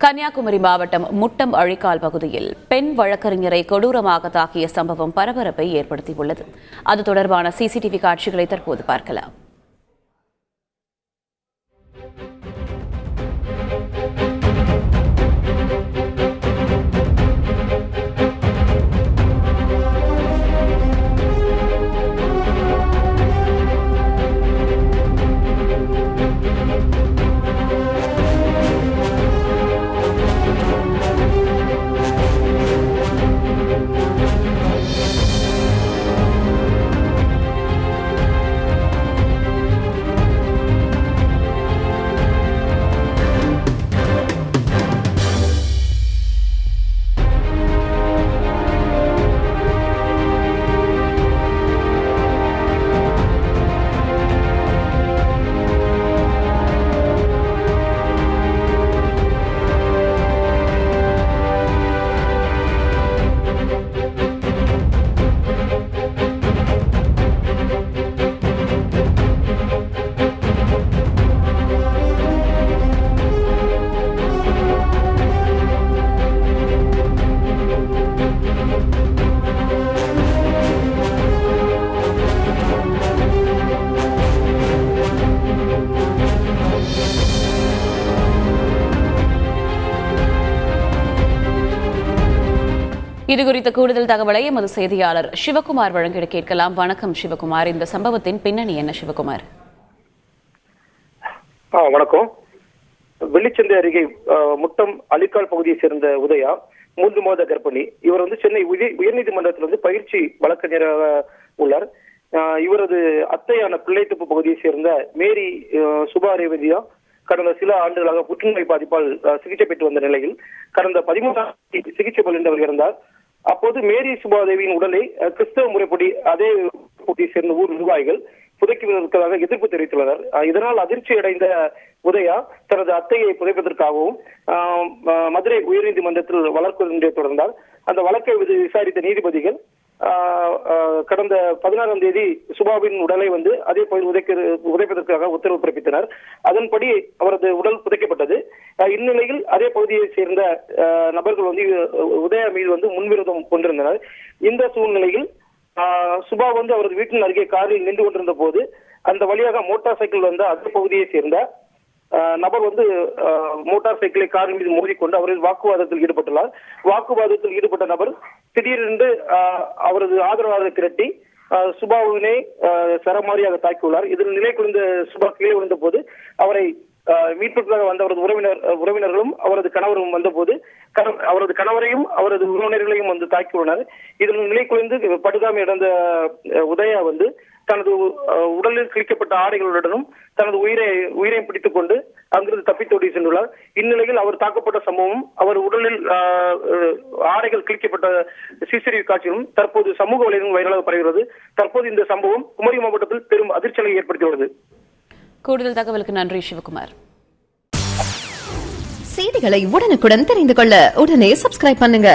கன்னியாகுமரி மாவட்டம் முட்டம் அழிக்கால் பகுதியில் பெண் வழக்கறிஞரை கொடூரமாக தாக்கிய சம்பவம் பரபரப்பை ஏற்படுத்தியுள்ளது. அது தொடர்பான சிசிடிவி காட்சிகளை தற்போது பார்க்கலாம். இதுகுறித்த கூடுதல் தகவலை எமது செய்தியாளர் சிவகுமார் வழங்கிட கேட்கலாம். வணக்கம் சிவகுமார், இந்த சம்பவத்தின் பின்னணி என்ன? சிவகுமார், வணக்கம். வெள்ளிச்சந்தை அருகே முட்டம் அழிக்கால் பகுதியை சேர்ந்த உதயா 3 மாத கர்ப்பிணி. இவர் சென்னை உயர்நீதிமன்றத்தில் பயிற்சி வழக்கறிஞராக உள்ளார். இவரது அத்தையான பிள்ளைத்தோப்பு பகுதியை சேர்ந்த மேரி சுபா ரேவதியா கடந்த சில ஆண்டுகளாக புற்றுநோய் பாதிப்பால் சிகிச்சை பெற்று வந்த நிலையில் கடந்த 13ஆம் தேதி சிகிச்சை பலனின்றி அவர் இறந்தார். அப்போது மேரி சுபாதேவியின் உடலை கிறிஸ்தவ முறைப்படி அதே பகுதியை சேர்ந்த ஊர் நிர்வாகிகள் புதைக்குவதற்காக எதிர்ப்பு தெரிவித்துள்ளனர். இதனால் அதிர்ச்சி அடைந்த உதயா தனது அத்தையை புதைப்பதற்காகவும் மதுரை உயர்நீதிமன்றத்தில் வழக்கு தொடர்ந்தார். அந்த வழக்கை விசாரித்த நீதிபதிகள் கடந்த 16ஆம் தேதி சுபாவின் உடலை அதே பகுதியில் புதைப்பதற்காக உத்தரவு பிறப்பித்தனர். அதன்படி அவரது உடல் புதைக்கப்பட்டது. இந்நிலையில் அதே பகுதியை சேர்ந்த நபர்கள் உதயா மீது முன்விரோதம் கொண்டிருந்தனர். இந்த சூழ்நிலையில் சுபா அவரது வீட்டின் அருகே காரில் நின்று கொண்டிருந்த போது அந்த வழியாக மோட்டார் சைக்கிள் அதே பகுதியை சேர்ந்த நபர் மோட்டார் சைக்கிளை காரின் மீது மோதிக்கொண்டு அவரது வாக்குவாதத்தில் ஈடுபட்டுள்ளார். வாக்குவாதத்தில் ஈடுபட்ட நபர் திடீரென்று அவரது ஆதரவாளரை திரட்டி சுபாவினை சரமாரியாக தாக்கியுள்ளார். இதில் நிலை குறைந்த சுபா கீழே விழுந்த போது அவரை மீட்பதற்காக வந்த அவரது உறவினர்களும் அவரது கணவரும் வந்தபோது அவரது கணவரையும் அவரது உறவினர்களையும் தாக்கியுள்ளனர். இதில் நிலை குறைந்து படுகாமை அடைந்த உதயா தனது உடலில் கிழிக்கப்பட்ட ஆடைகளுடனும் தனது உயிரையும் பிடித்துக் கொண்டு அங்கிருந்து தப்பித்தோடி சென்றுள்ளார். இந்நிலையில் அவர் தாக்கப்பட்ட சம்பவம் அவர் உடலில் ஆடைகள் கிழிக்கப்பட்ட சிசிடிவி காட்சிகளும் தற்போது சமூக வலைதளங்கள் வைரலாக பரவுகிறது. தற்போது இந்த சம்பவம் குமரி மாவட்டத்தில் பெரும் அதிர்ச்சியை ஏற்படுத்தியுள்ளது. கூடுதல் தகவலுக்கு நன்றி சிவகுமார். செய்திகளை உடனுக்குடன் தெரிந்து கொள்ள உடனே சப்ஸ்கிரைப் பண்ணுங்க.